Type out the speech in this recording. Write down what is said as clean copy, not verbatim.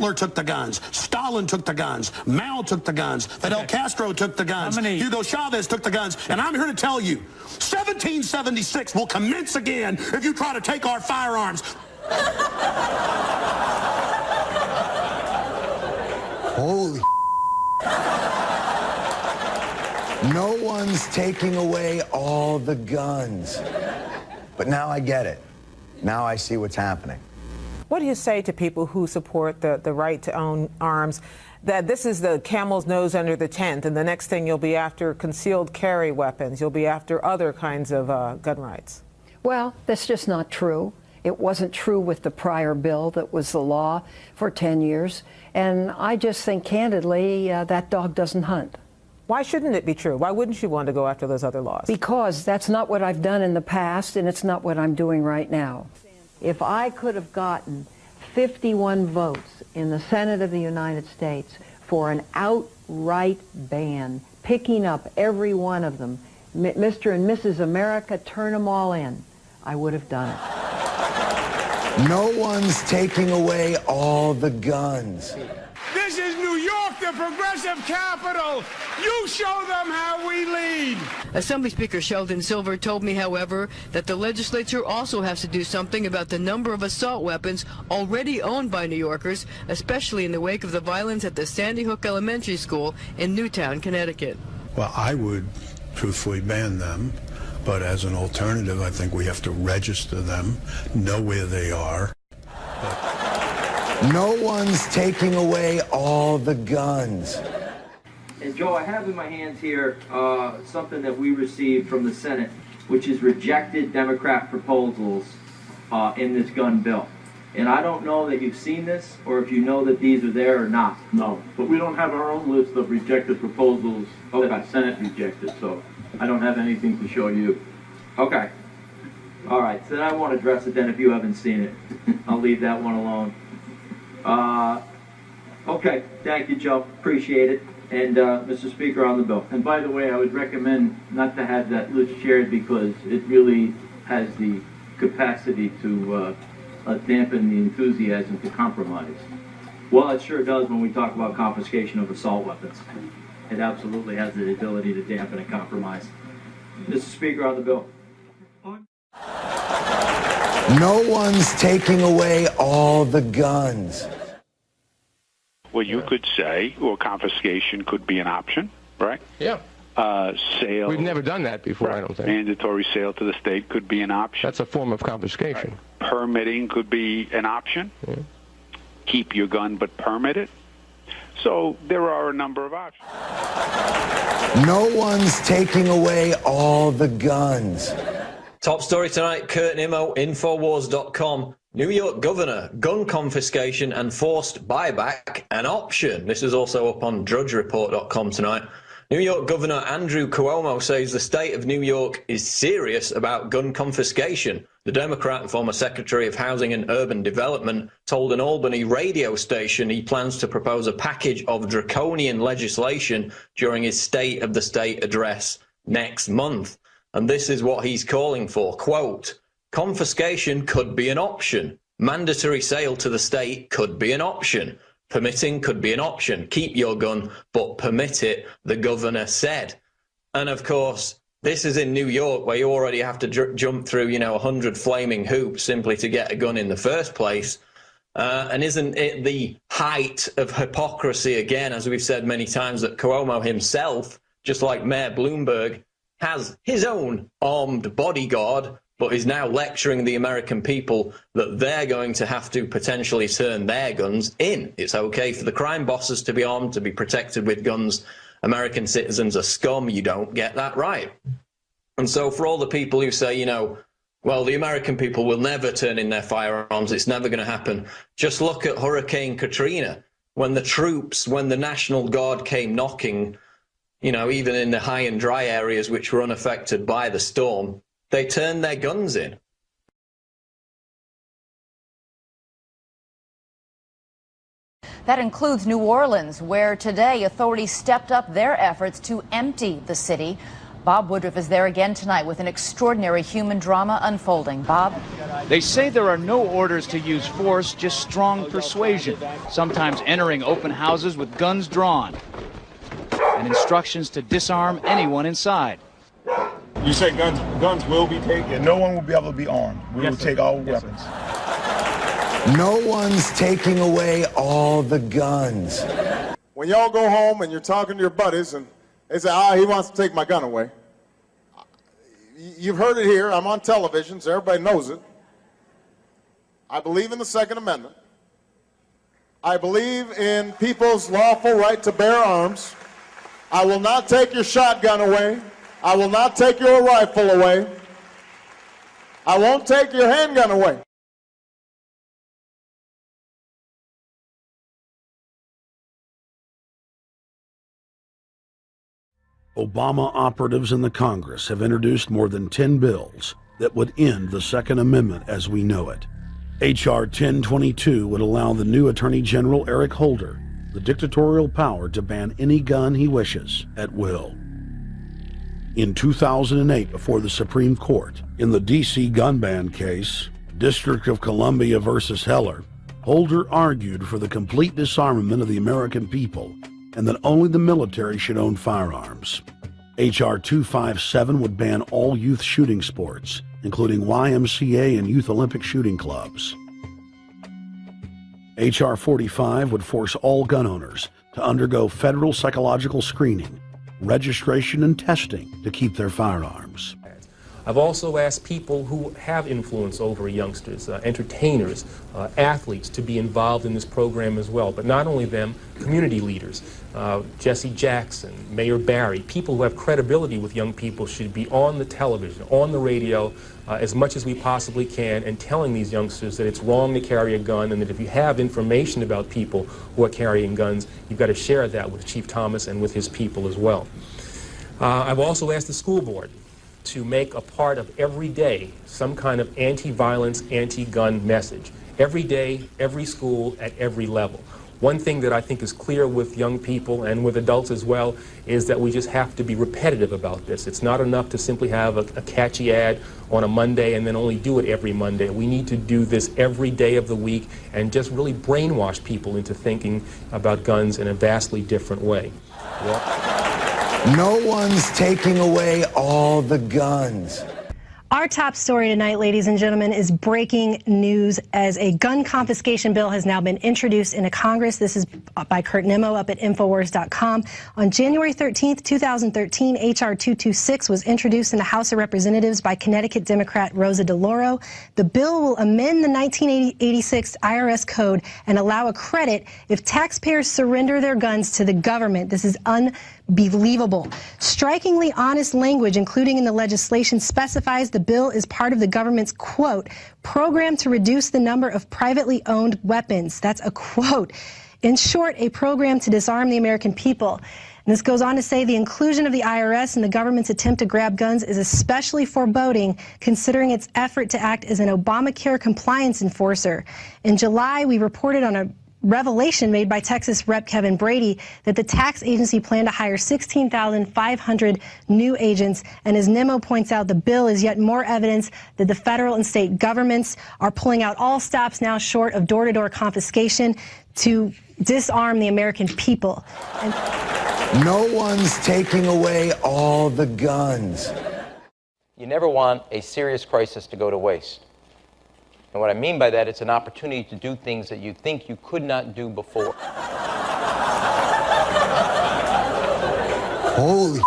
Hitler took the guns. Stalin took the guns. Mao took the guns. Fidel Castro took the guns. Hugo Chavez took the guns. And I'm here to tell you, 1776 will commence again if you try to take our firearms. Holy no one's taking away all the guns. But now I get it. Now I see what's happening. What do you say to people who support the right to own arms, that this is the camel's nose under the tent, and the next thing you'll be after concealed carry weapons, you'll be after other kinds of gun rights? Well, that's just not true. It wasn't true with the prior bill that was the law for 10 years. And I just think, candidly, that dog doesn't hunt. Why shouldn't it be true? Why wouldn't you want to go after those other laws? Because that's not what I've done in the past, and it's not what I'm doing right now. If I could have gotten 51 votes in the Senate of the United States for an outright ban, picking up every one of them, Mr. and Mrs. America, turn them all in, I would have done it. No one's taking away all the guns. This is New York, the progressive capital. You show them how we lead. Assembly Speaker Sheldon Silver told me, however, that the legislature also has to do something about the number of assault weapons already owned by New Yorkers, especially in the wake of the violence at the Sandy Hook Elementary School in Newtown, Connecticut. Well, I would truthfully ban them, but as an alternative, I think we have to register them, know where they are. No one's taking away all the guns. And Joe, I have in my hands here something that we received from the Senate, which is rejected Democrat proposals in this gun bill. And I don't know that you've seen this, or if you know that these are there or not. No, but we don't have our own list of rejected proposals that the Senate rejected, so I don't have anything to show you. Okay. All right, so then I won't address it then if you haven't seen it. I'll leave that one alone. Okay, thank you, Joe. Appreciate it. And Mr. Speaker, on the bill. And by the way, I would recommend not to have that list shared because it really has the capacity to dampen the enthusiasm to compromise. Well, it sure does when we talk about confiscation of assault weapons. It absolutely has the ability to dampen and compromise. Mr. Speaker, on the bill. No one's taking away all the guns. Well, you could say, well, confiscation could be an option, right? Yeah. Sale. We've never done that before, right. I don't think. Mandatory sale to the state could be an option. That's a form of confiscation. Right. Permitting could be an option. Yeah. Keep your gun but permit it. So there are a number of options. No one's taking away all the guns. Top story tonight, Kurt Nimmo, Infowars.com. New York governor, gun confiscation and forced buyback an option. This is also up on DrudgeReport.com tonight. New York Governor Andrew Cuomo says the state of New York is serious about gun confiscation. The Democrat and former Secretary of Housing and Urban Development told an Albany radio station he plans to propose a package of draconian legislation during his State of the State address next month. And this is what he's calling for, quote, confiscation could be an option. Mandatory sale to the state could be an option. Permitting could be an option. Keep your gun, but permit it, the governor said. And of course, this is in New York, where you already have to jump through, 100 flaming hoops simply to get a gun in the first place. And isn't it the height of hypocrisy, again, as we've said many times, that Cuomo himself, just like Mayor Bloomberg, has his own armed bodyguard, but is now lecturing the American people that they're going to have to potentially turn their guns in. It's okay for the crime bosses to be armed, to be protected with guns. American citizens are scum. You don't get that right. And so for all the people who say, well, the American people will never turn in their firearms, it's never going to happen. Just look at Hurricane Katrina. When the National Guard came knocking, even in the high and dry areas which were unaffected by the storm, they turned their guns in. That includes New Orleans, where today authorities stepped up their efforts to empty the city. Bob Woodruff is there again tonight with an extraordinary human drama unfolding. Bob? They say there are no orders to use force, just strong persuasion, sometimes entering open houses with guns drawn, and instructions to disarm anyone inside. You say guns will be taken? No one will be able to be armed. We will take all weapons. No one's taking away all the guns. When y'all go home and you're talking to your buddies and they say, he wants to take my gun away. You've heard it here. I'm on television, so everybody knows it. I believe in the Second Amendment. I believe in people's lawful right to bear arms. I will not take your shotgun away. I will not take your rifle away. I won't take your handgun away. Obama operatives in the Congress have introduced more than 10 bills that would end the Second Amendment as we know it. H.R. 1022 would allow the new Attorney General Eric Holder the dictatorial power to ban any gun he wishes at will. In 2008, before the Supreme Court, in the D.C. gun ban case, District of Columbia versus Heller, Holder argued for the complete disarmament of the American people and that only the military should own firearms. H.R. 257 would ban all youth shooting sports, including YMCA and Youth Olympic shooting clubs. H.R. 45 would force all gun owners to undergo federal psychological screening, registration, and testing to keep their firearms. I've also asked people who have influence over youngsters, entertainers, athletes, to be involved in this program as well. But not only them, community leaders, Jesse Jackson, Mayor Barry, people who have credibility with young people should be on the television, on the radio, as much as we possibly can, and telling these youngsters that it's wrong to carry a gun, and that if you have information about people who are carrying guns, you've got to share that with Chief Thomas and with his people as well. I've also asked the school board to make a part of every day some kind of anti-violence, anti-gun message. Every day, every school, at every level. One thing that I think is clear with young people and with adults as well is that we just have to be repetitive about this. It's not enough to simply have a catchy ad on a Monday and then only do it every Monday. We need to do this every day of the week and just really brainwash people into thinking about guns in a vastly different way. No one's taking away all the guns. Our top story tonight, ladies and gentlemen, is breaking news as a gun confiscation bill has now been introduced into Congress. This is by Kurt Nimmo up at Infowars.com. On January 13th, 2013, H.R. 226 was introduced in the House of Representatives by Connecticut Democrat Rosa DeLauro. The bill will amend the 1986 IRS code and allow a credit if taxpayers surrender their guns to the government. This is unbelievable. Strikingly honest language, including in the legislation, specifies the bill is part of the government's, quote, program to reduce the number of privately owned weapons. That's a quote. In short, a program to disarm the American people. And this goes on to say the inclusion of the IRS in the government's attempt to grab guns is especially foreboding, considering its effort to act as an Obamacare compliance enforcer. In July, we reported on a revelation made by Texas Rep. Kevin Brady that the tax agency planned to hire 16,500 new agents. And as Nimmo points out, the bill is yet more evidence that the federal and state governments are pulling out all stops now short of door-to-door confiscation to disarm the American people. And no one's taking away all the guns. You never want a serious crisis to go to waste. And what I mean by that, it's an opportunity to do things that you think you could not do before. Holy